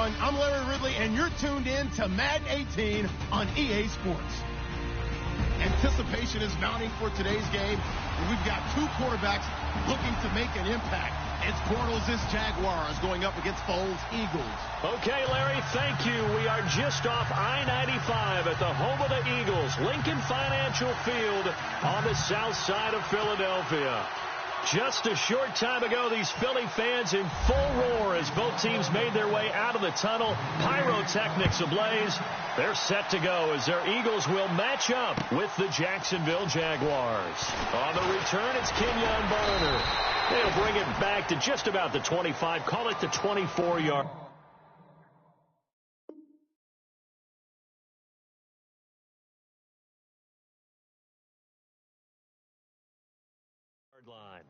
everyone. I'm Larry Ridley, and you're tuned in to Madden 18 on EA Sports. Anticipation is mounting for today's game. We've got two quarterbacks looking to make an impact. It's Bortles' Jaguars going up against Foles' Eagles. Okay, Larry, thank you. We are just off I-95 at the home of the Eagles, Lincoln Financial Field on the south side of Philadelphia. Just a short time ago, these Philly fans in full roar as both teams made their way out of the tunnel. Pyrotechnics ablaze. They're set to go as their Eagles will match up with the Jacksonville Jaguars. On the return, it's Kenyon Barner. They'll bring it back to just about the 25. Call it the 24-yard line.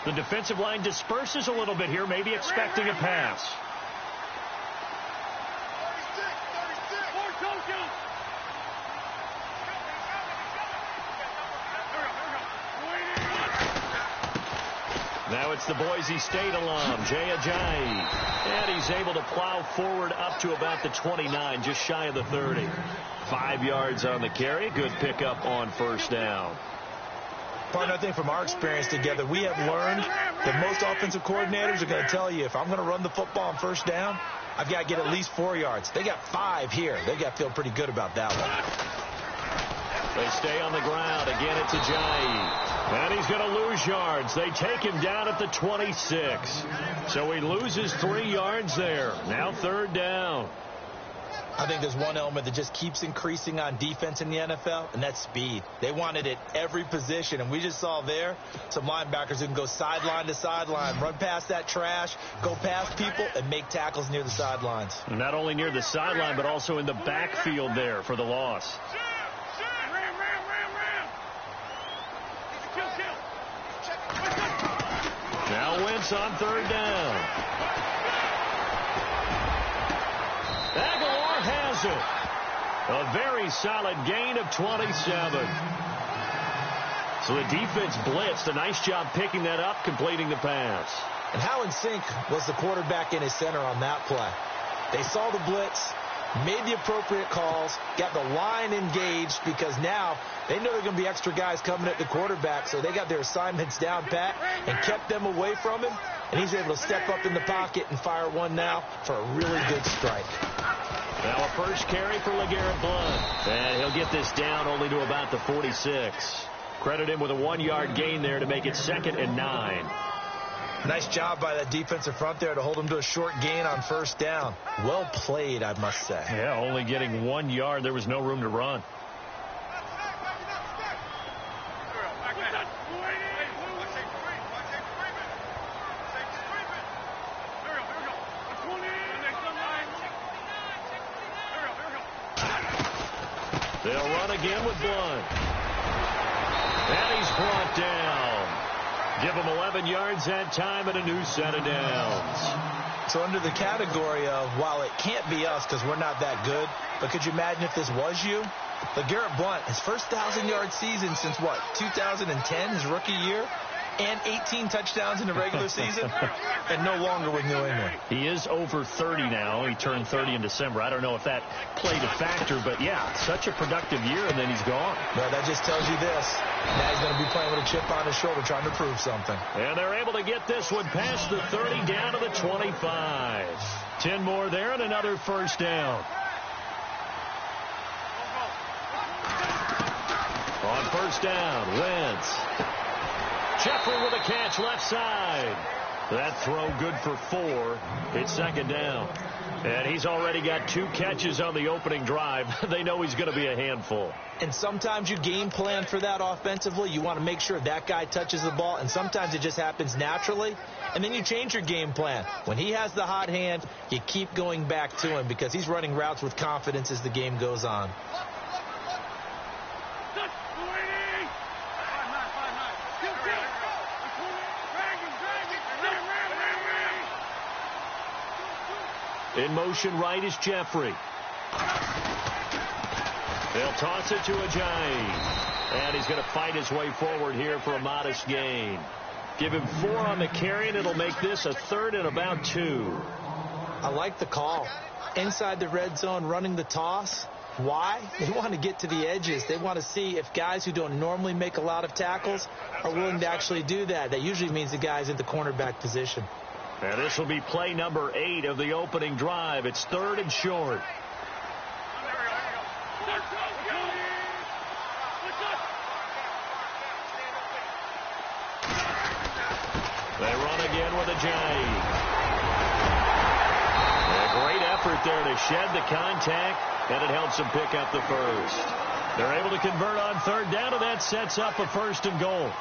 The defensive line disperses a little bit here, maybe expecting a pass. Now it's the Boise State alum, Jay Ajayi. And he's able to plow forward up to about the 29, just shy of the 30. 5 yards on the carry. Good pickup on first down. Partner, I think from our experience together, we have learned that most offensive coordinators are going to tell you, if I'm going to run the football on first down, I've got to get at least 4 yards. They got 5 here. They got to feel pretty good about that one. They stay on the ground. Again, it's Ajayi. And he's going to lose yards. They take him down at the 26. So he loses 3 yards there. Now third down. I think there's one element that just keeps increasing on defense in the NFL, and that's speed. They want it at every position, and we just saw there some linebackers who can go sideline to sideline, run past that trash, go past people, and make tackles near the sidelines. Not only near the sideline, but also in the backfield there for the loss. Now Wentz on third down. Aguilar has it. A very solid gain of 27. So the defense blitzed. A nice job picking that up, completing the pass. And how in sync was the quarterback in his center on that play? They saw the blitz, made the appropriate calls, got the line engaged because now they know there are going to be extra guys coming at the quarterback, so they got their assignments down pat and kept them away from him, and he's able to step up in the pocket and fire one now for a really good strike. Now a first carry for LeGarrette Blount, and he'll get this down only to about the 46. Credit him with a 1-yard gain there to make it 2nd and 9. Nice job by that defensive front there to hold him to a short gain on first down. Well played, I must say. Yeah, only getting 1 yard. There was no room to run. They'll run again with Blount. And he's brought down. Give him 11 yards that time and a new set of downs. So under the category of, while it can't be us because we're not that good, but could you imagine if this was you? LeGarrette Blount, his first 1,000-yard season since, what, 2010, his rookie year? And 18 touchdowns in the regular season, and no longer with New England. He is over 30 now. He turned 30 in December. I don't know if that played a factor, but yeah, such a productive year, and then he's gone. Well, that just tells you this. Now he's going to be playing with a chip on his shoulder trying to prove something. And they're able to get this one past the 30 down to the 25. 10 more there and another first down. On first down, Wentz. Jeffrey with a catch left side. That throw good for 4. It's 2nd down. And he's already got 2 catches on the opening drive. They know he's going to be a handful. And sometimes you game plan for that offensively. You want to make sure that guy touches the ball, and sometimes it just happens naturally. And then you change your game plan. When he has the hot hand, you keep going back to him because he's running routes with confidence as the game goes on. In motion right is Jeffrey. They'll toss it to Ajayi. And he's going to fight his way forward here for a modest gain. Give him 4 on the carry, and it'll make this a 3rd and about 2. I like the call. Inside the red zone, running the toss. Why? They want to get to the edges. They want to see if guys who don't normally make a lot of tackles are willing to actually do that. That usually means the guy's in the cornerback position. And this will be play number 8 of the opening drive. It's 3rd and short. They run again with Ajayi. A great effort there to shed the contact, and it helps them pick up the first. They're able to convert on 3rd down, and that sets up a 1st and goal.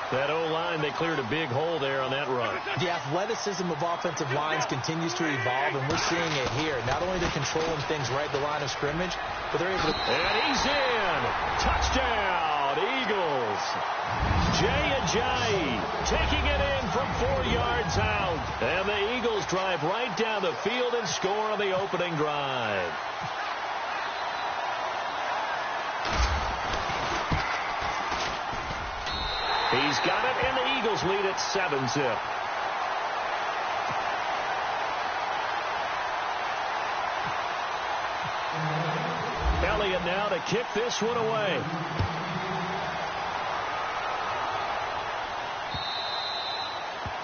That O-line, they cleared a big hole there on that run. The athleticism of offensive lines continues to evolve, and we're seeing it here. Not only they're controlling things right at the line of scrimmage, but they're able to... And he's in! Touchdown, Eagles! Jay Ajayi taking it in from 4 yards out. And the Eagles drive right down the field and score on the opening drive. He's got it, and the Eagles lead at 7-zip. Elliott now to kick this one away.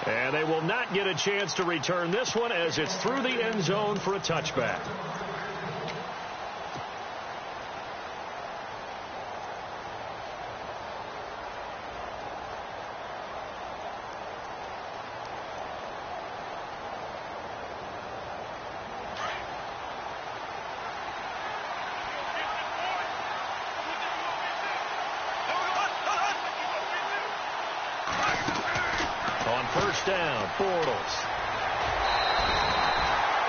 And they will not get a chance to return this one as it's through the end zone for a touchback. First down, Bortles.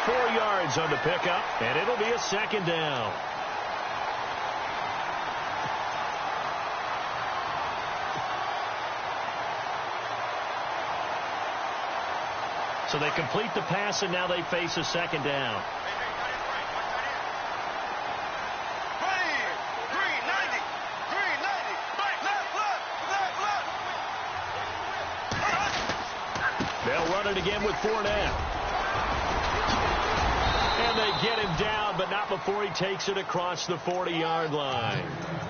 4 yards on the pickup, and it'll be a 2nd down. So they complete the pass, and now they face a 2nd down. They'll run it again with Fournette. And they get him down, but not before he takes it across the 40-yard line.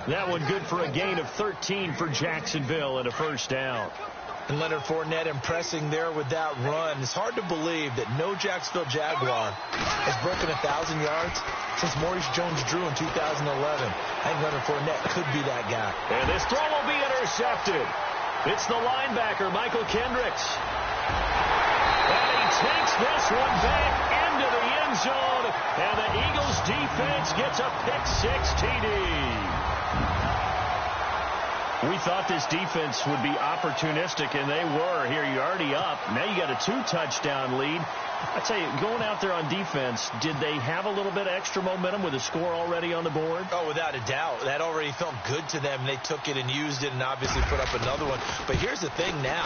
That one good for a gain of 13 for Jacksonville and a 1st down. And Leonard Fournette impressing there with that run. It's hard to believe that no Jacksonville Jaguar has broken 1,000 yards since Maurice Jones-Drew in 2011. I think Leonard Fournette could be that guy. And this throw will be intercepted. It's the linebacker, Michael Kendricks. And he takes this one back into the end zone, and the Eagles defense gets a pick-6 TD. We thought this defense would be opportunistic, and they were. Here, you're already up. Now you got a 2-touchdown lead. I tell you, going out there on defense, did they have a little bit of extra momentum with a score already on the board? Oh, without a doubt. That already felt good to them. They took it and used it and obviously put up another one. But here's the thing now.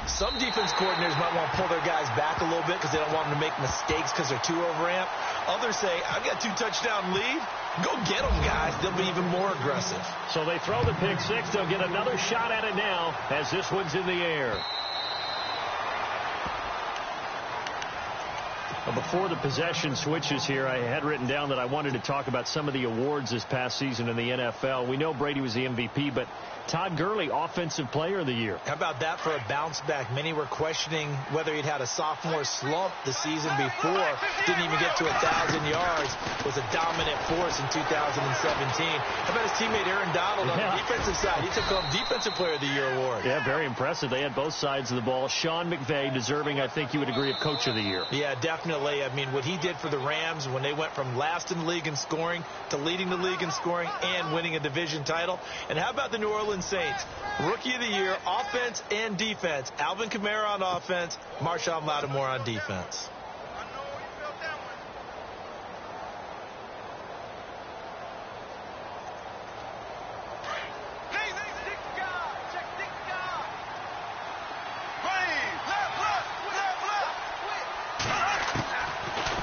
Some defense coordinators might want to pull their guys back a little bit because they don't want them to make mistakes because they're too overamped. Others say, I've got 2-touchdown lead. Go get them, guys. They'll be even more aggressive. So they throw the pick-6. They'll get another shot at it now as this one's in the air. Well, before the possession switches here, I had written down that I wanted to talk about some of the awards this past season in the NFL. We know Brady was the MVP, but Todd Gurley, Offensive Player of the Year. How about that for a bounce back? Many were questioning whether he'd had a sophomore slump the season before. Didn't even get to 1,000 yards. Was a dominant force in 2017. How about his teammate Aaron Donald on the defensive side? He took home Defensive Player of the Year award. Yeah, very impressive. They had both sides of the ball. Sean McVay deserving, I think you would agree, of Coach of the Year. Yeah, definitely. I mean, what he did for the Rams when they went from last in the league in scoring to leading the league in scoring and winning a division title. And how about the New Orleans Saints? Rookie of the year, offense and defense. Alvin Kamara on offense, Marshawn Lattimore on defense.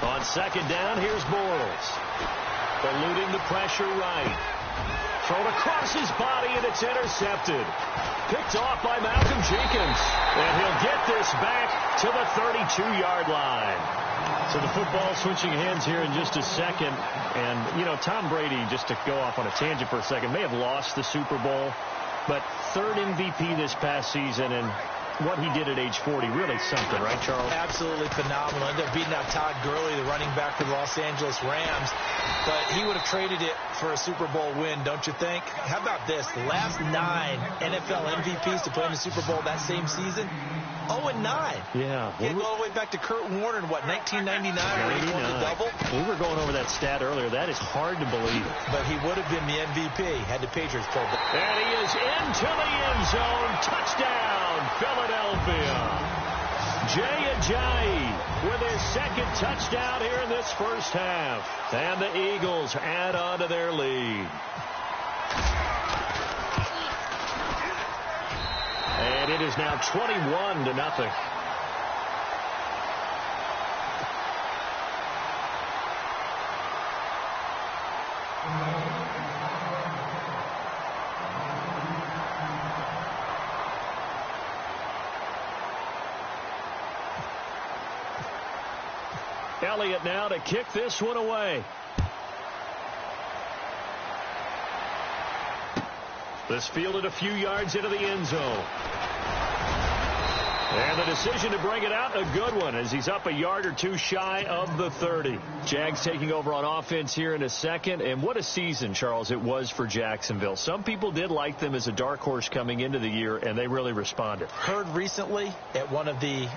On second down, here's Bortles. Eluding the pressure right. Thrown across his body, and it's intercepted. Picked off by Malcolm Jenkins. And he'll get this back to the 32-yard line. So the football switching hands here in just a second. And, you know, Tom Brady, just to go off on a tangent for a second, may have lost the Super Bowl, but third MVP this past season, and what he did at age 40, really something, right, Charles? Absolutely phenomenal. Ended up beating out Todd Gurley, the running back for the Los Angeles Rams. But he would have traded it for a Super Bowl win, don't you think? How about this? The last 9 NFL MVPs to play in the Super Bowl that same season, 0-9. Yeah. He go all the way back to Kurt Warner in, what, 1999 when he won the double? We were going over that stat earlier. That is hard to believe. But he would have been the MVP had the Patriots pulled it. And he is into the end zone. Touchdown, Philadelphia. Jay Ajayi with his second touchdown here in this first half. And the Eagles add on to their lead. And it is now 21-0. Elliott now to kick this one away. This fielded a few yards into the end zone. And the decision to bring it out, a good one, as he's up a yard or two shy of the 30. Jags taking over on offense here in a second. And what a season, Charles, it was for Jacksonville. Some people did like them as a dark horse coming into the year, and they really responded. Heard recently at one of the,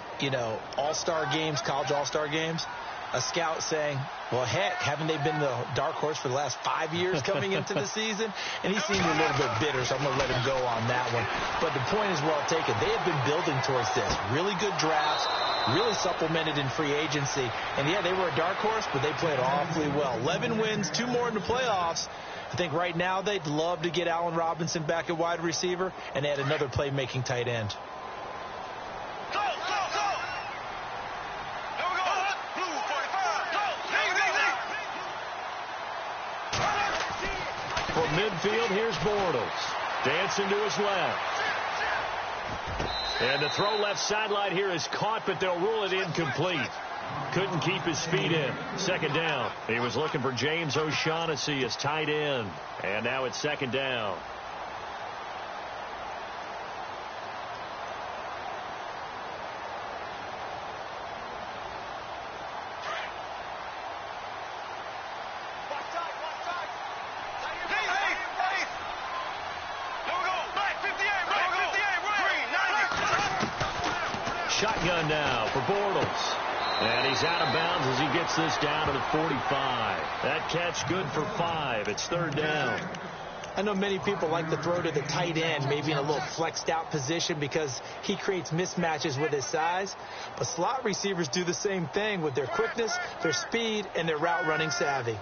all-star games, college all-star games, a scout saying, well, heck, haven't they been the dark horse for the last 5 years coming into the season? And he seemed a little bit bitter, so I'm going to let him go on that one. But the point is well taken. They have been building towards this. Really good drafts, really supplemented in free agency. And, yeah, they were a dark horse, but they played awfully well. 11 wins, 2 more in the playoffs. I think right now they'd love to get Allen Robinson back at wide receiver and add another playmaking tight end. From midfield, here's Bortles. Dancing to his left. And the throw left sideline here is caught, but they'll rule it incomplete. Couldn't keep his feet in. Second down. He was looking for James O'Shaughnessy as tight end. And now it's second down. Shotgun now for Bortles. And he's out of bounds as he gets this down to the 45. That catch good for 5. It's third down. I know many people like to throw to the tight end, maybe in a little flexed out position because he creates mismatches with his size. But slot receivers do the same thing with their quickness, their speed, and their route running savvy.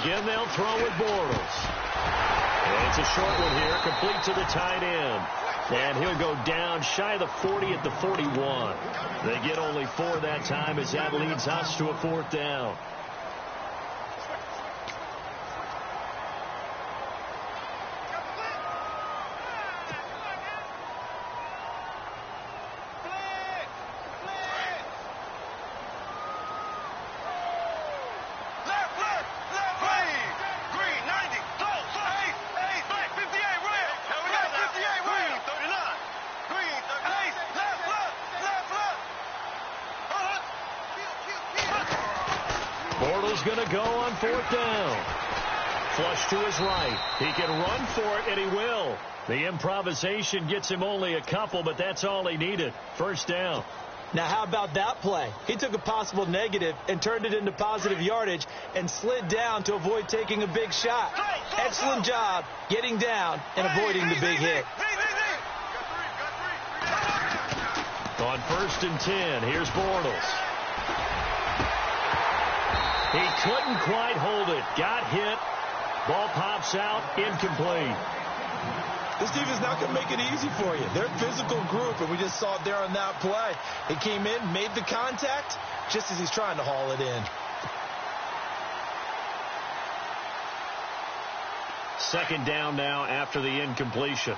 Again, they'll throw with Bortles. And it's a short one here, complete to the tight end. And he'll go down shy of the 40 at the 41. They get only 4 that time as that leads us to a fourth down. Bortles going to go on 4th down. Flush to his right. He can run for it, and he will. The improvisation gets him only a couple, but that's all he needed. 1st down. Now, how about that play? He took a possible negative and turned it into positive yardage and slid down to avoid taking a big shot. Excellent job getting down and avoiding the big hit. On 1st and 10, here's Bortles. He couldn't quite hold it. Got hit. Ball pops out. Incomplete. This defense not going to make it easy for you. They're a physical group, and we just saw it there on that play. He came in, made the contact, just as he's trying to haul it in. 2nd down now after the incompletion.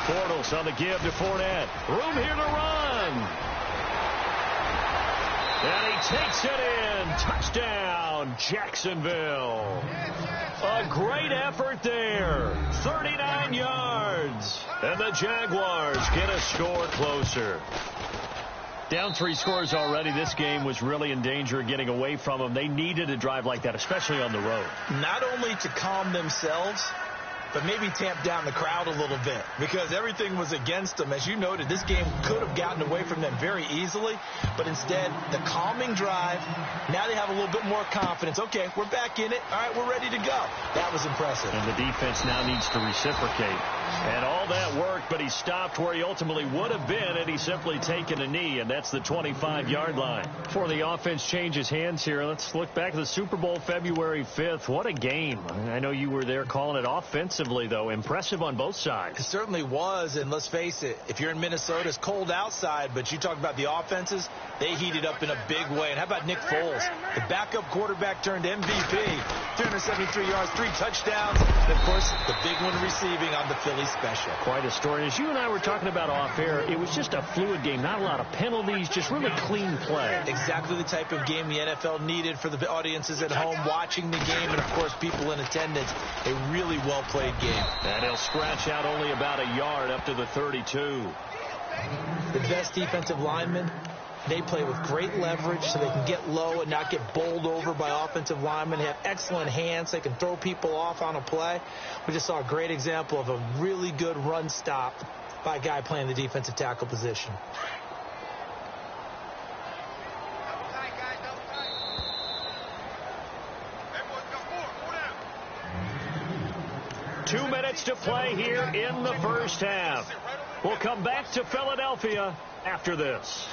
Bortles on the give to Fournette. Room here to run. And he takes it in. Touchdown, Jacksonville. A great effort there. 39 yards. And the Jaguars get a score closer. Down 3 scores already. This game was really in danger of getting away from them. They needed a drive like that, especially on the road. Not only to calm themselves, but maybe tamp down the crowd a little bit because everything was against them. As you noted, this game could have gotten away from them very easily, but instead, the calming drive, now they have a little bit more confidence. Okay, we're back in it. All right, we're ready to go. That was impressive. And the defense now needs to reciprocate. And all that worked, but he stopped where he ultimately would have been, and he's simply taken a knee, and that's the 25-yard line. Before the offense changes hands here, let's look back at the Super Bowl February 5th. What a game. I know you were there calling it offensively, though. Impressive on both sides. It certainly was, and let's face it, if you're in Minnesota, it's cold outside, but you talk about the offenses, they heated up in a big way. And how about Nick Foles? The backup quarterback turned MVP. 373 yards, 3 touchdowns, and, of course, the big one receiving on the Philly special. Quite a story. As you and I were talking about off air, it was just a fluid game. Not a lot of penalties, just really clean play. Exactly the type of game the NFL needed for the audiences at home watching the game and, of course, people in attendance. A really well-played game. And he'll scratch out only about a yard up to the 32. The best defensive linemen, they play with great leverage so they can get low and not get bowled over by offensive linemen. They have excellent hands. They can throw people off on a play. We just saw a great example of a really good run stop by a guy playing the defensive tackle position. Two minutes to play here in the first half. We'll come back to Philadelphia after this.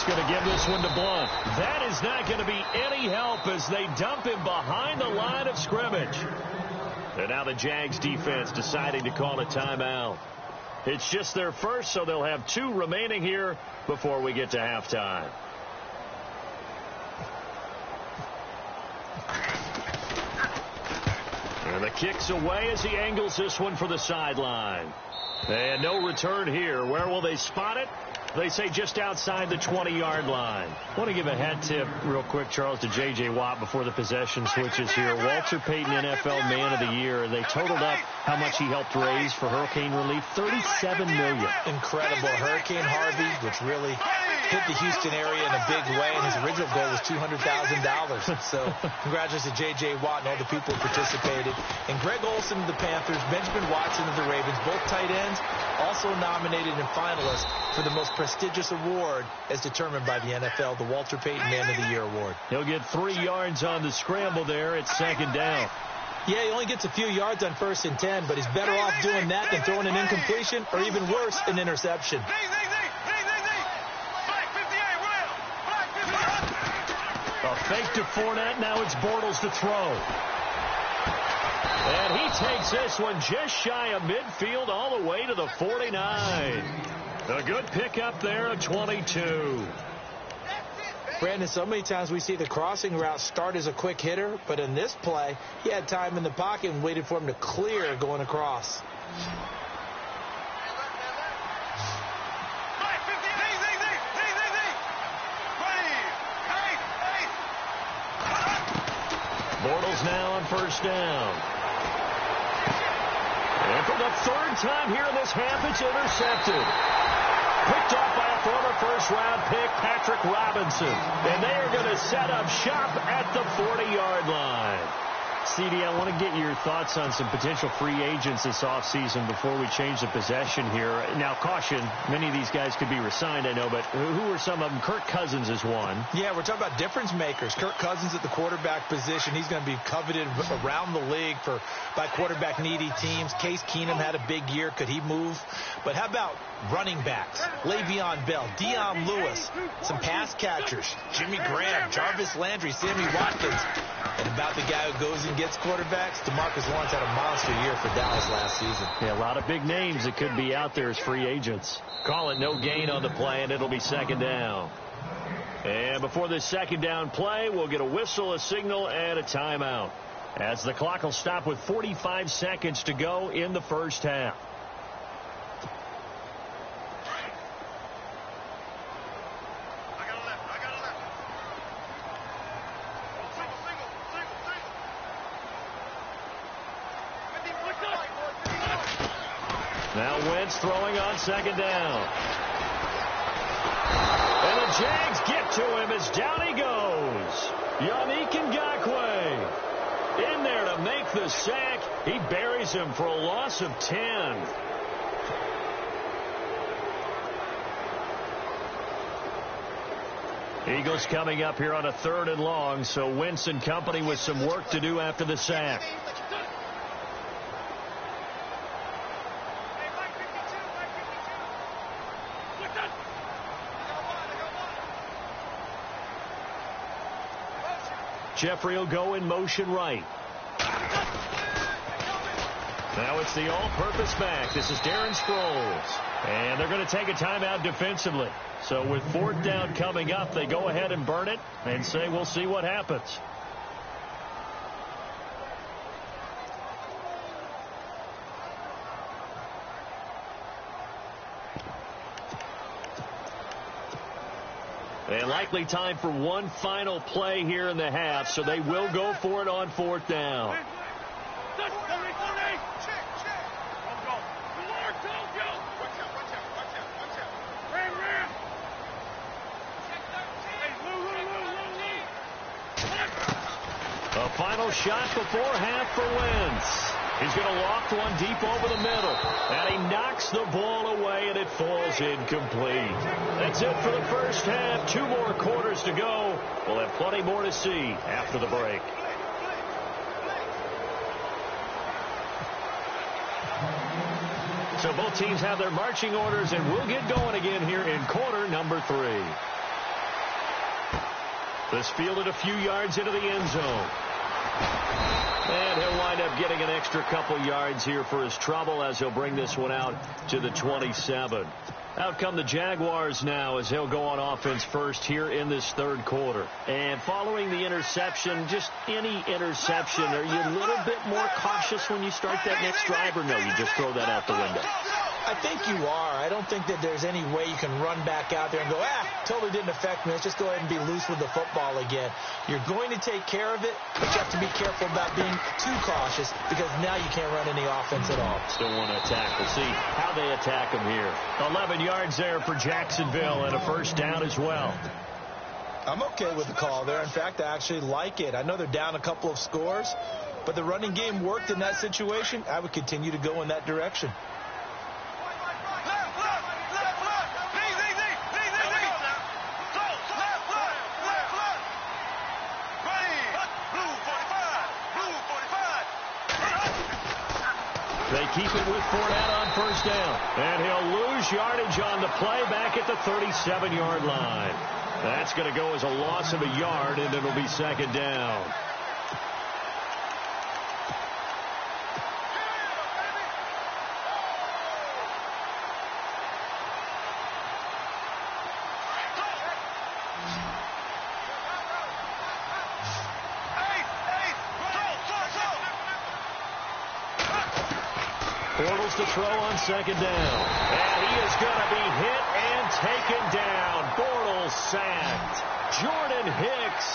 Going to give this one to Blunt. That is not going to be any help as they dump him behind the line of scrimmage. And now the Jags defense deciding to call a timeout. It's just their first, so they'll have 2 remaining here before we get to halftime. And the kick's away as he angles this one for the sideline. And no return here. Where will they spot it? They say just outside the 20-yard line. I want to give a hat tip real quick, Charles, to J.J. Watt before the possession switches here. Walter Payton, NFL Man of the Year. They totaled up how much he helped raise for hurricane relief. $37 million. Incredible. Hurricane Harvey, which really hit the Houston area in a big way, and his original goal was $200,000. So congratulations to J.J. Watt and all the people who participated. And Greg Olsen of the Panthers, Benjamin Watson of the Ravens, both tight ends, also nominated and finalists for the most prestigious award as determined by the NFL, the Walter Payton Man of the Year Award. He'll get 3 yards on the scramble there. It's 2nd down. Yeah, he only gets a few yards on 1st and 10, but he's better off doing that than throwing an incompletion or even worse, an interception. A fake to Fournette. Now it's Bortles to throw. And he takes this one just shy of midfield all the way to the 49. A good pickup there, a 22. Brandon, so many times we see the crossing route start as a quick hitter, but in this play, he had time in the pocket and waited for him to clear going across. Bortles now on first down. And for the third time here in this half, it's intercepted. Picked off by a former first-round pick, Patrick Robinson. And they are going to set up shop at the 40-yard line. CD, I want to get your thoughts on some potential free agents this offseason before we change the possession here. Now, caution, many of these guys could be re-signed, I know, but who are some of them? Kirk Cousins is one. Yeah, we're talking about difference makers. Kirk Cousins at the quarterback position. He's going to be coveted around the league by quarterback-needy teams. Case Keenum had a big year. Could he move? But how about running backs? Le'Veon Bell, Dion Lewis, some pass catchers, Jimmy Graham, Jarvis Landry, Sammy Watkins. And about the guy who goes and gets quarterbacks, DeMarcus Lawrence had a monster year for Dallas last season. Yeah, a lot of big names that could be out there as free agents. Call it no gain on the play, and it'll be second down. And before this second down play, we'll get a whistle, a signal, and a timeout, as the clock will stop with 45 seconds to go in the first half. Now Wentz throwing on second down. And the Jags get to him as down he goes. Yannick Ngakoue in there to make the sack. He buries him for a loss of 10. Eagles coming up here on a 3rd and long, so Wentz and company with some work to do after the sack. Jeffrey will go in motion right. Now it's the all-purpose back. This is Darren Sproles. And they're going to take a timeout defensively. So with 4th down coming up, they go ahead and burn it and say we'll see what happens. And likely time for one final play here in the half, so they will go for it on 4th down. A final shot before half for Wentz. He's going to loft one deep over the middle. And he knocks the ball away, and it falls incomplete. That's it for the first half. 2 more quarters to go. We'll have plenty more to see after the break. So both teams have their marching orders, and we'll get going again here in quarter number 3. This fielded a few yards into the end zone. And he'll wind up getting an extra couple yards here for his trouble as he'll bring this one out to the 27. Out come the Jaguars now as he'll go on offense first here in this 3rd quarter. And following the interception, just any interception, are you a little bit more cautious when you start that next drive, or no, you just throw that out the window? I think you are. I don't think that there's any way you can run back out there and go, totally didn't affect me. Let's just go ahead and be loose with the football again. You're going to take care of it, but you have to be careful about being too cautious because now you can't run any offense at all. Still want to attack. We'll see how they attack him here. 11 yards there for Jacksonville and a first down as well. I'm okay with the call there. In fact, I actually like it. I know they're down a couple of scores, but the running game worked in that situation. I would continue to go in that direction. They keep it with Fournette on first down. And he'll lose yardage on the play back at the 37-yard line. That's going to go as a loss of a yard, and it'll be second down. Bortles to throw on second down. And he is going to be hit and taken down. Bortles sacked. Jordan Hicks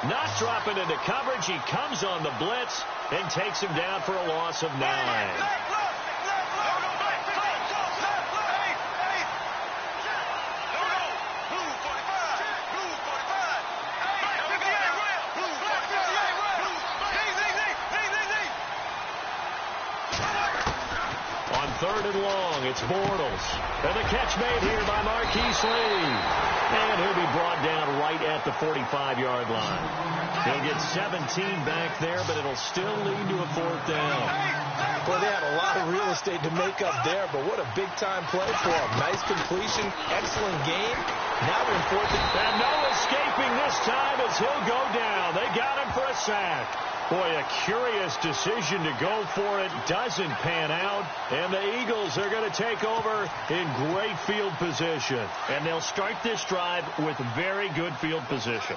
not dropping into coverage. He comes on the blitz and takes him down for a loss of 9. Third and long, it's Bortles. And the catch made here by Marquise Lee. And he'll be brought down right at the 45-yard line. He'll get 17 back there, but it'll still lead to a fourth down. Well, they had a lot of real estate to make up there, but what a big-time play for him. Nice completion, excellent game. Now they're in fourth and no escaping this time as he'll go down. They got him for a sack. Boy, a curious decision to go for it. Doesn't pan out. And the Eagles are going to take over in great field position. And they'll start this drive with very good field position.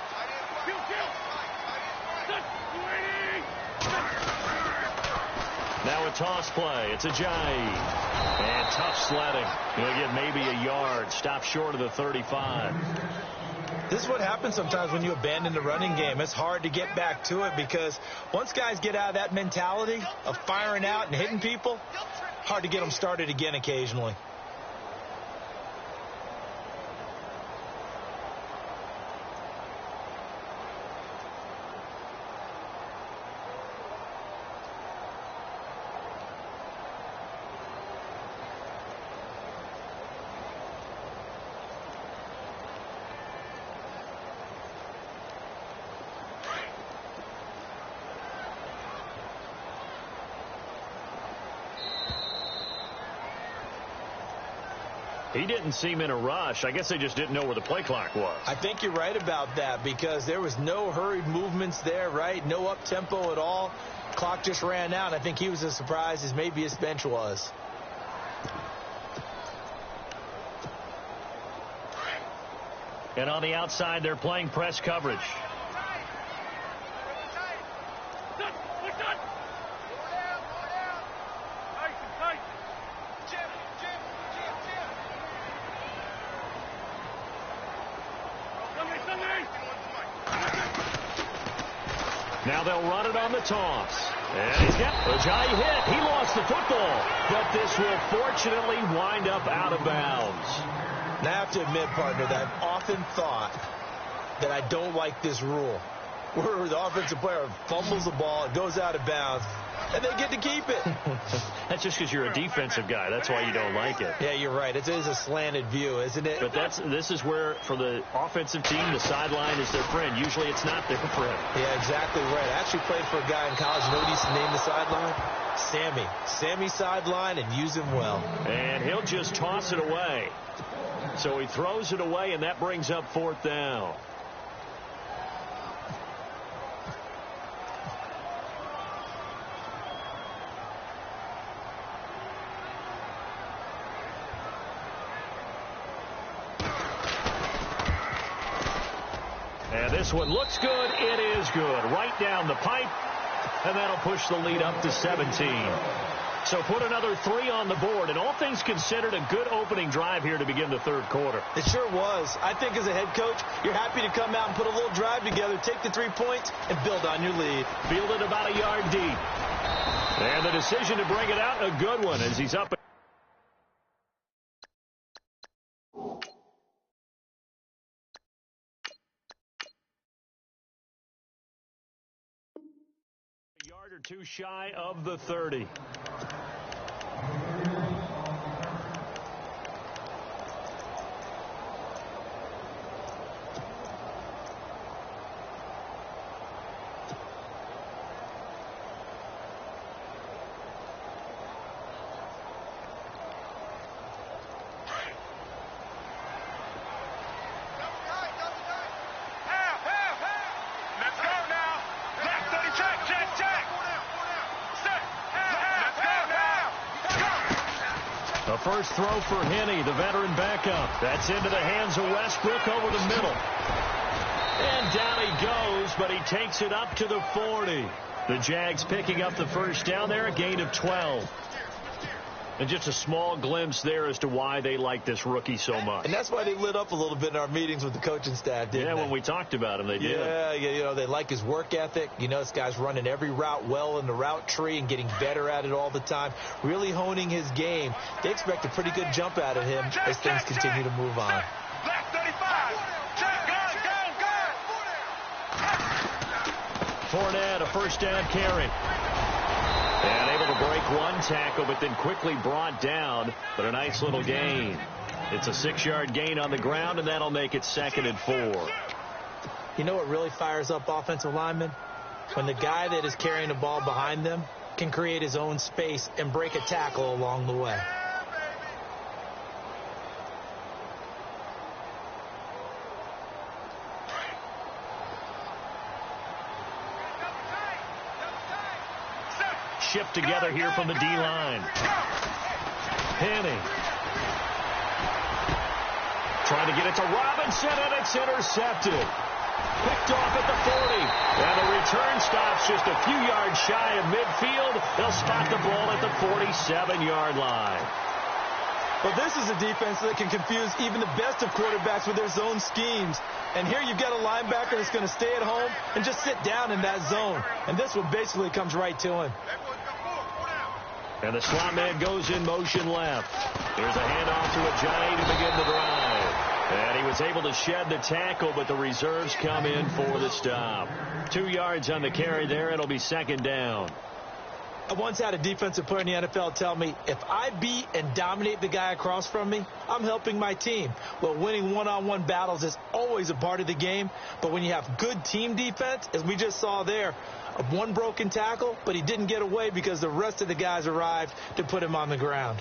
Now a toss play. It's Ajayi. And tough sledding. He'll get maybe a yard. Stop short of the 35. This is what happens sometimes when you abandon the running game. It's hard to get back to it because once guys get out of that mentality of firing out and hitting people, hard to get them started again occasionally. He didn't seem in a rush. I guess they just didn't know where the play clock was. I think you're right about that because there was no hurried movements there, right? No up-tempo at all. Clock just ran out. I think he was as surprised as maybe his bench was. And on the outside, they're playing press coverage. Now they'll run it on the toss. And he's got Ajayi hit. He lost the football. But this will fortunately wind up out of bounds. Now I have to admit, partner, that I've often thought that I don't like this rule. Where the offensive player fumbles the ball, it goes out of bounds, and they get to keep it. That's just because you're a defensive guy. That's why you don't like it. Yeah, you're right. It is a slanted view, isn't it? But this is where, for the offensive team, the sideline is their friend. Usually it's not their friend. Yeah, exactly right. I actually played for a guy in college. You know what he used to name the sideline? Sammy. Sammy sideline, and use him well. And he'll just toss it away. So he throws it away, and that brings up fourth down. And this one looks good. It is good. Right down the pipe. And that'll push the lead up to 17. So put another 3 on the board. And all things considered, a good opening drive here to begin the third quarter. It sure was. I think as a head coach, you're happy to come out and put a little drive together, take the 3 points, and build on your lead. Fielded about a yard deep. And the decision to bring it out, a good one as he's up. A yard or two shy of the 30. The first throw for Henney, the veteran backup. That's into the hands of Westbrook over the middle. And down he goes, but he takes it up to the 40. The Jags picking up the first down there, a gain of 12. And just a small glimpse there as to why they like this rookie so much. And that's why they lit up a little bit in our meetings with the coaching staff, didn't they? When we talked about him, they did. Yeah, they like his work ethic. This guy's running every route well in the route tree and getting better at it all the time, really honing his game. They expect a pretty good jump out of him as things continue to move on. Left 35. Check, gun. Fournette, a first down carry. And able to break one tackle, but then quickly brought down. But a nice little gain. It's a 6-yard gain on the ground, and that'll make it 2nd and 4. You know what really fires up offensive linemen? When the guy that is carrying the ball behind them can create his own space and break a tackle along the way. Shift together here from the D-line. Penny. Trying to get it to Robinson, and it's intercepted. Picked off at the 40. And the return stops just a few yards shy of midfield. They'll spot the ball at the 47-yard line. Well, this is a defense that can confuse even the best of quarterbacks with their zone schemes. And here you've got a linebacker that's going to stay at home and just sit down in that zone. And this one basically comes right to him. And the slot man goes in motion left. Here's a handoff to Ajayi to begin the drive. And he was able to shed the tackle, but the reserves come in for the stop. 2 yards on the carry there. It'll be 2nd down. I once had a defensive player in the NFL tell me, if I beat and dominate the guy across from me, I'm helping my team. Well, winning one-on-one battles is always a part of the game, but when you have good team defense, as we just saw there, one broken tackle, but he didn't get away because the rest of the guys arrived to put him on the ground.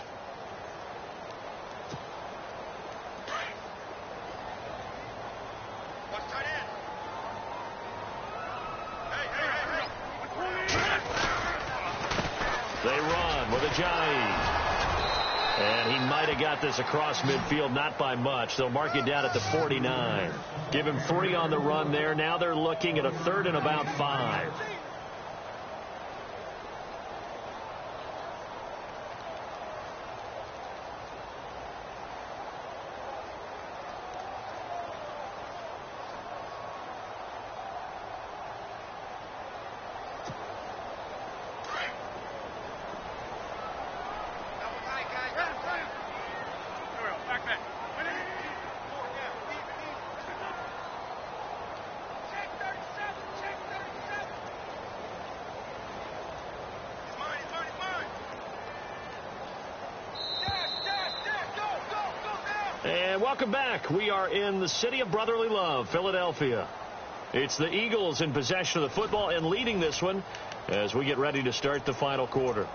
They run with Ajayi. And he might have got this across midfield, not by much. They'll mark it down at the 49. Give him 3 on the run there. Now they're looking at a 3rd and about 5. And welcome back. We are in the city of brotherly love, Philadelphia. It's the Eagles in possession of the football and leading this one as we get ready to start the final quarter.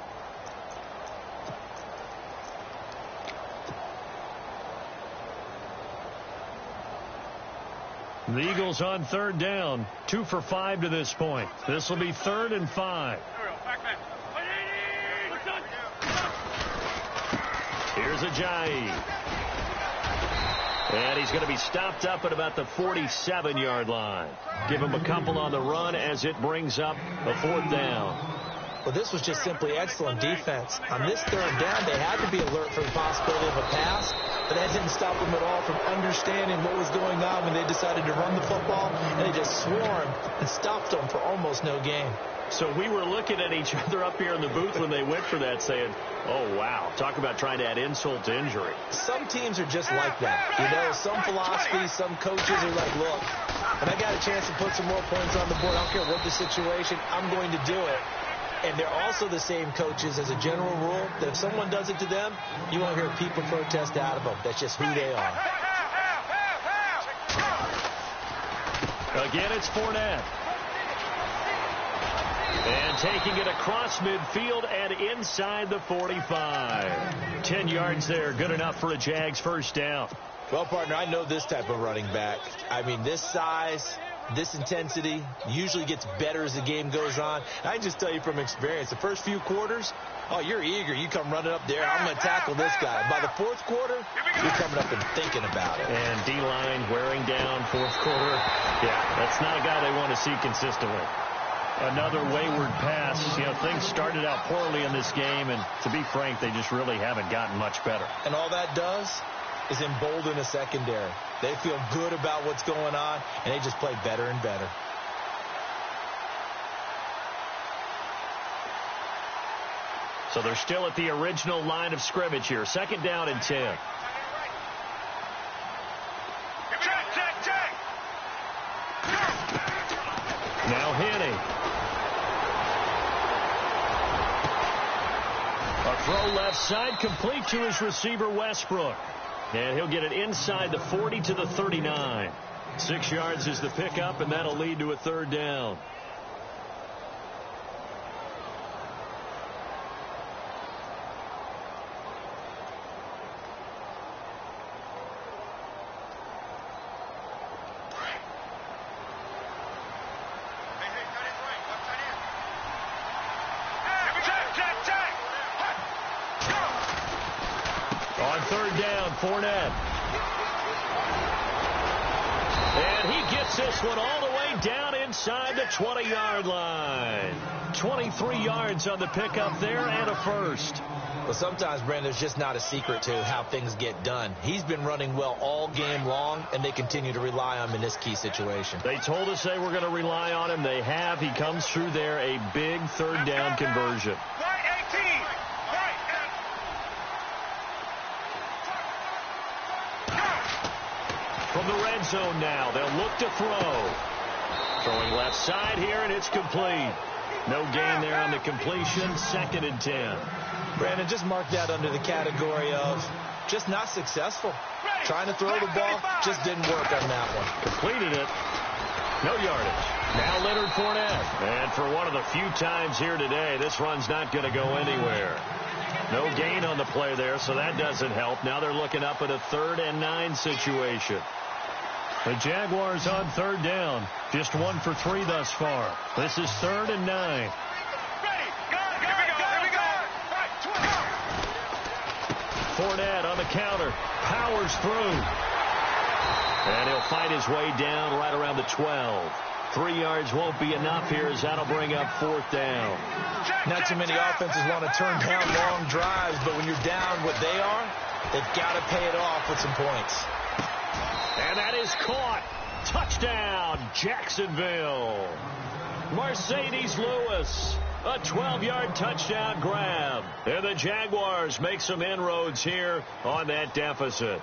The Eagles on 3rd down, 2 for 5 to this point. This will be 3rd and 5. Here's Ajayi. And he's going to be stopped up at about the 47-yard line. Give him a couple on the run as it brings up a 4th down. Well, this was just simply excellent defense. On this 3rd down, they had to be alert for the possibility of a pass, but that didn't stop them at all from understanding what was going on when they decided to run the football, and they just swarmed and stopped them for almost no gain. So we were looking at each other up here in the booth when they went for that saying, oh, wow, talk about trying to add insult to injury. Some teams are just like that. Some philosophies, some coaches are like, look, when I got a chance to put some more points on the board, I don't care what the situation, I'm going to do it. And they're also the same coaches as a general rule that if someone does it to them, you won't hear people protest out of them. That's just who they are. Again, it's Fournette. And taking it across midfield and inside the 45. 10 yards there, good enough for a Jags first down. Well, partner, I know this type of running back. I mean, this size, this intensity usually gets better as the game goes on. I can just tell you from experience, the first few quarters, oh, you're eager. You come running up there, I'm going to tackle this guy. By the 4th quarter, you're coming up and thinking about it. And D-line wearing down 4th quarter. Yeah, that's not a guy they want to see consistently. Another wayward pass. You know, things started out poorly in this game, and to be frank, they just really haven't gotten much better. And all that does is embolden a secondary. They feel good about what's going on, and they just play better and better. So they're still at the original line of scrimmage here. 2nd down and 10. Now Henney. A throw left side, complete to his receiver Westbrook. And he'll get it inside the 40 to the 39. 6 yards is the pickup, and that'll lead to a 3rd down. On 3rd down, Fournette. And he gets this one all the way down inside the 20-yard line. 23 yards on the pickup there and a first. Well, sometimes, Brandon, there's just not a secret to how things get done. He's been running well all game long, and they continue to rely on him in this key situation. They told us they were going to rely on him. They have. He comes through there, a big 3rd down conversion. From the red zone now, they'll look to throw. Throwing left side here, and it's complete. No gain there on the completion. 2nd and 10. Brandon, just mark that under the category of just not successful. Trying to throw the ball, just didn't work on that one. Completed it. No yardage. Now Leonard Fournette. And for one of the few times here today, this run's not going to go anywhere. No gain on the play there, so that doesn't help. Now they're looking up at a 3rd and 9 situation. The Jaguars on 3rd down. Just 1 for 3 thus far. This is 3rd and 9. Fournette on the counter. Powers through. And he'll fight his way down right around the 12. 3 yards won't be enough here as that'll bring up 4th down. Not too many offenses want to turn down long drives, but when you're down what they are, they've got to pay it off with some points. And that is caught. Touchdown, Jacksonville. Mercedes Lewis. A 12-yard touchdown grab. And the Jaguars make some inroads here on that deficit.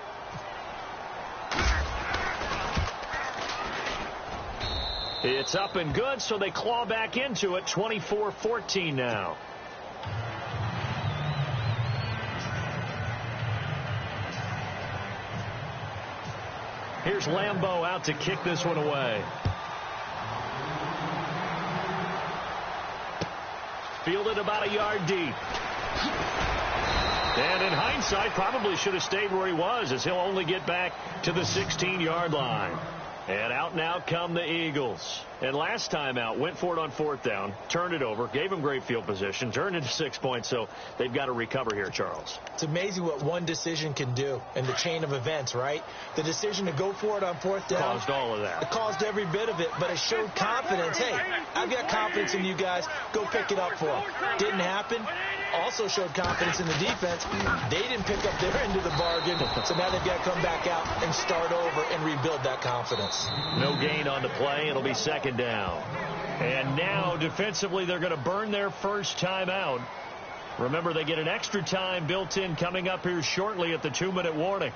It's up and good, so they claw back into it. 24-14 now. Here's Lambeau out to kick this one away. Fielded about a yard deep. And in hindsight, probably should have stayed where he was, as he'll only get back to the 16-yard line. And out now come the Eagles. And last time out, went for it on 4th down, turned it over, gave him great field position, turned into 6 points, so they've got to recover here, Charles. It's amazing what one decision can do in the chain of events, right? The decision to go for it on 4th down. Caused all of that. It caused every bit of it, but it showed confidence. Hey, I've got confidence in you guys. Go pick it up for them. Didn't happen. Also showed confidence in the defense. They didn't pick up their end of the bargain, so now they've got to come back out and start over and rebuild that confidence. No gain on the play. It'll be 2nd down. And now, defensively, they're going to burn their first time out. Remember, they get an extra time built in coming up here shortly at the 2-minute warning.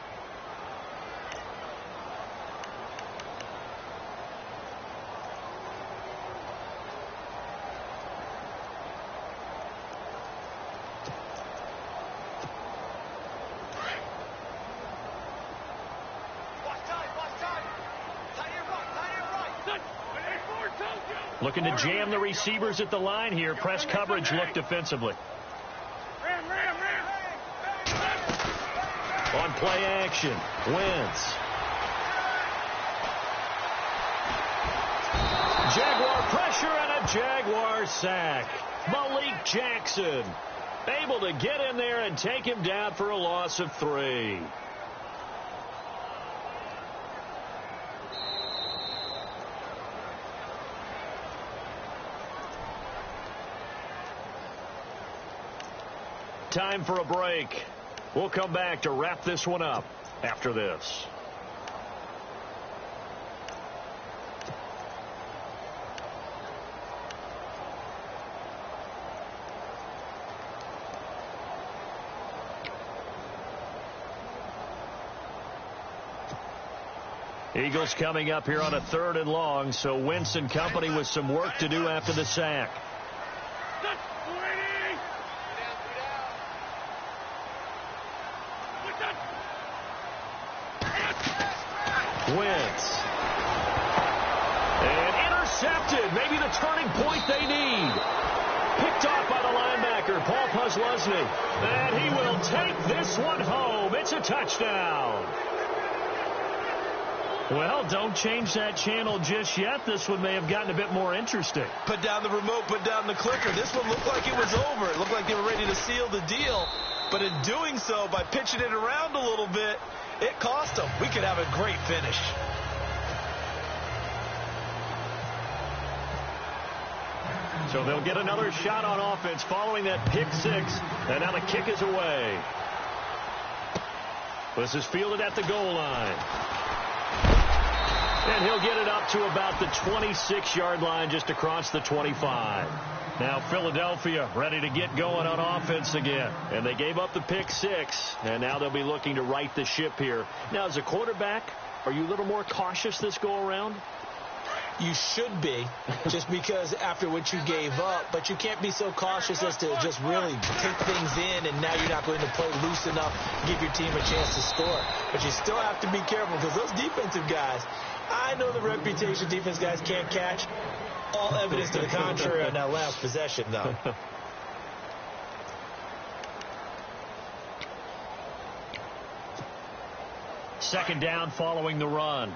Looking to jam the receivers at the line here. Press coverage look defensively. On play action, Wentz. Jaguar pressure and a Jaguar sack. Malik Jackson able to get in there and take him down for a loss of 3. Time for a break. We'll come back to wrap this one up after this. Eagles coming up here on a 3rd and long, so Wentz and company with some work to do after the sack. Wentz. And intercepted. Maybe the turning point they need. Picked off by the linebacker, Paul Posluszny. And he will take this one home. It's a touchdown. Well, don't change that channel just yet. This one may have gotten a bit more interesting. Put down the remote, put down the clicker. This one looked like it was over. It looked like they were ready to seal the deal. But in doing so, by pitching it around a little bit, it cost them. We could have a great finish. So they'll get another shot on offense following that pick 6. And now the kick is away. This is fielded at the goal line. And he'll get it up to about the 26-yard line, just across the 25. Now Philadelphia ready to get going on offense again. And they gave up the pick 6, and now they'll be looking to right the ship here. Now, as a quarterback, are you a little more cautious this go-around? You should be, just because after what you gave up. But you can't be so cautious as to just really take things in, and now you're not going to play loose enough, give your team a chance to score. But you still have to be careful, because those defensive guys, I know the reputation defense guys can't catch. All evidence to the contrary on that last possession, though. Second down following the run.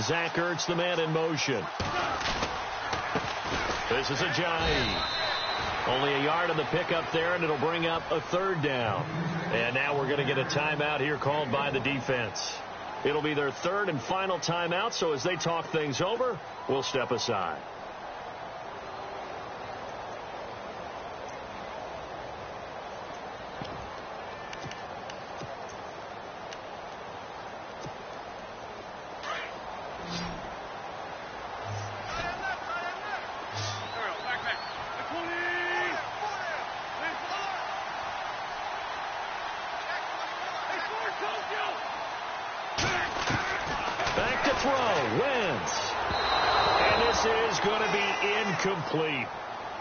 Zach Ertz, the man in motion. This is Ajayi. Only a yard on the pickup there, and it'll bring up a 3rd down. And now we're going to get a timeout here called by the defense. It'll be their 3rd and final timeout, so as they talk things over, we'll step aside. Back to throw, Wentz. And this is going to be incomplete.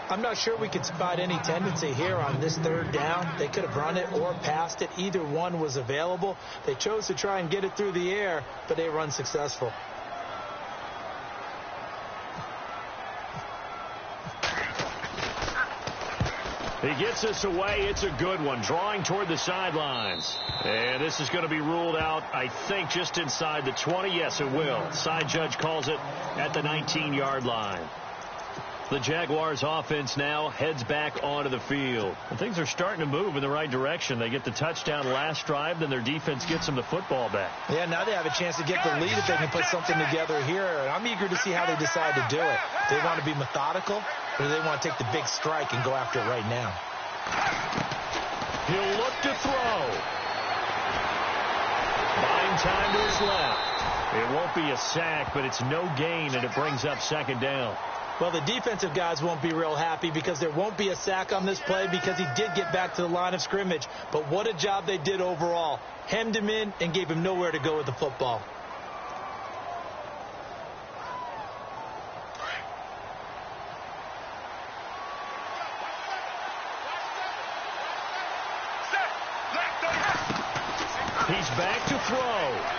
I'm not sure we could spot any tendency here on this 3rd down. They could have run it or passed it. Either one was available. They chose to try and get it through the air, but they were unsuccessful. He gets us away. It's a good one. Drawing toward the sidelines. And this is going to be ruled out, I think, just inside the 20. Yes, it will. Side judge calls it at the 19-yard line. The Jaguars offense now heads back onto the field. And things are starting to move in the right direction. They get the touchdown last drive, then their defense gets them the football back. Yeah, now they have a chance to get the lead if they can put something together here. And I'm eager to see how they decide to do it. Do they want to be methodical, or do they want to take the big strike and go after it right now? He'll look to throw. Buying time to his left. It won't be a sack, but it's no gain, and it brings up 2nd down. Well, the defensive guys won't be real happy because there won't be a sack on this play because he did get back to the line of scrimmage. But what a job they did overall. Hemmed him in and gave him nowhere to go with the football. He's back to throw.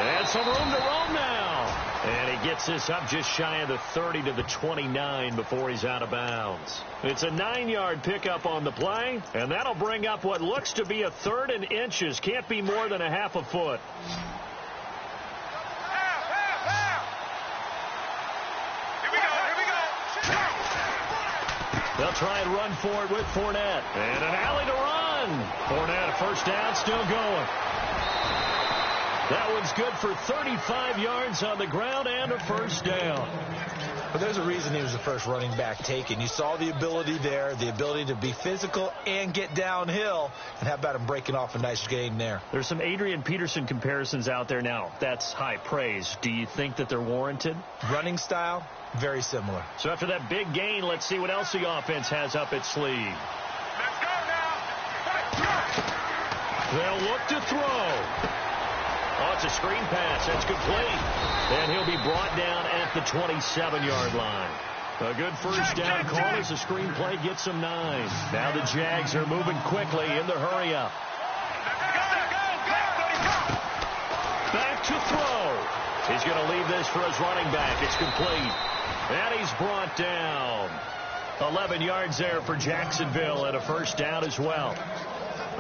And some room to roam now. And he gets this up just shy of the 30 to the 29 before he's out of bounds. It's a 9-yard pickup on the play, and that'll bring up what looks to be a 3rd and inches. Can't be more than a half a foot. They'll try and run for it with Fournette. And an alley to run. Fournette, a first down, still going. That one's good for 35 yards on the ground and a first down. But there's a reason he was the first running back taken. You saw the ability there, the ability to be physical and get downhill. And how about him breaking off a nice gain there? There's some Adrian Peterson comparisons out there now. That's high praise. Do you think that they're warranted? Running style, very similar. So after that big gain, let's see what else the offense has up its sleeve. Let's go now. They'll look to throw. Oh, it's a screen pass. That's complete. And he'll be brought down at the 27-yard line. A good first down call as the screen play gets him 9. Now the Jags are moving quickly in the hurry up. Back to throw. He's going to leave this for his running back. It's complete. And he's brought down. 11 yards there for Jacksonville and a first down as well.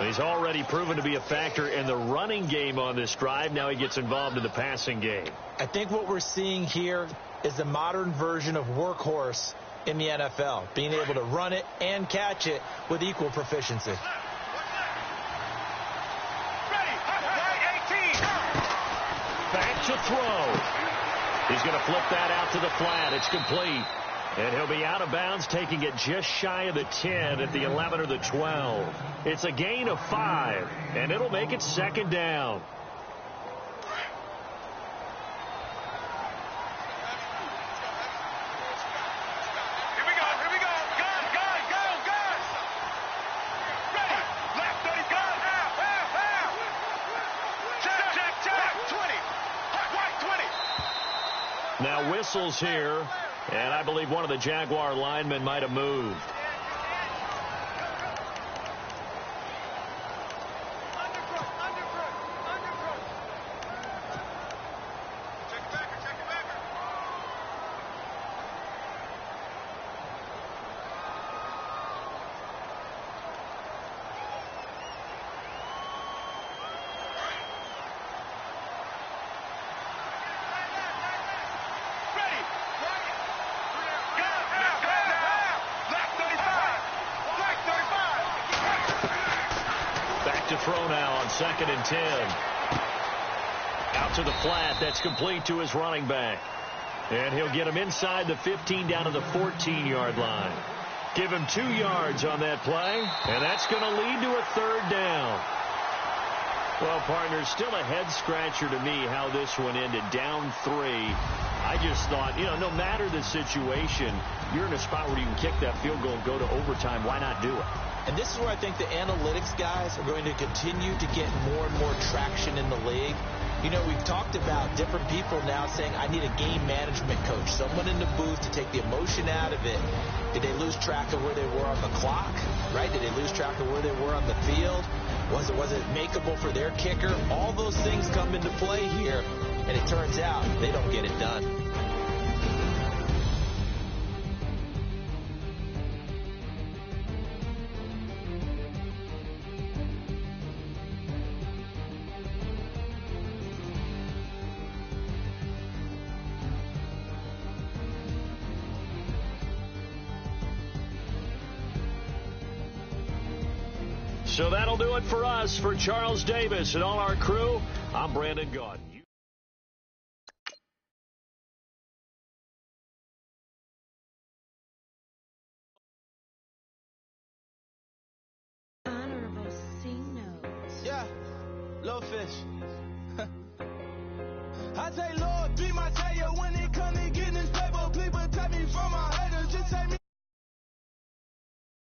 He's already proven to be a factor in the running game on this drive. Now he gets involved in the passing game. I think what we're seeing here is the modern version of workhorse in the NFL, being able to run it and catch it with equal proficiency. Back to throw. He's going to flip that out to the flat. It's complete. And he'll be out of bounds, taking it just shy of the 10 at the 11 or the 12. It's a gain of 5, and it'll make it second down. Here we go. Guys. Ready. Left 30, gun. Half. Check. 20. Right 20. Now whistles here. And I believe one of the Jaguar linemen might have moved. To throw now on 2nd and 10. Out to the flat. That's complete to his running back. And he'll get him inside the 15 down to the 14-yard line. Give him 2 yards on that play. And that's going to lead to a third down. Well, partners, still a head-scratcher to me how this one ended. Down 3. I just thought, no matter the situation, you're in a spot where you can kick that field goal and go to overtime. Why not do it? And this is where I think the analytics guys are going to continue to get more and more traction in the league. We've talked about different people now saying, I need a game management coach, someone in the booth to take the emotion out of it. Did they lose track of where they were on the clock, right? Did they lose track of where they were on the field? Was it makeable for their kicker? All those things come into play here, and it turns out they don't get it done. So that'll do it for us. For Charles Davis and all our crew, I'm Brandon Gaudin. Honorable C notes. Yeah, low fish. I say, Lord, be my savior.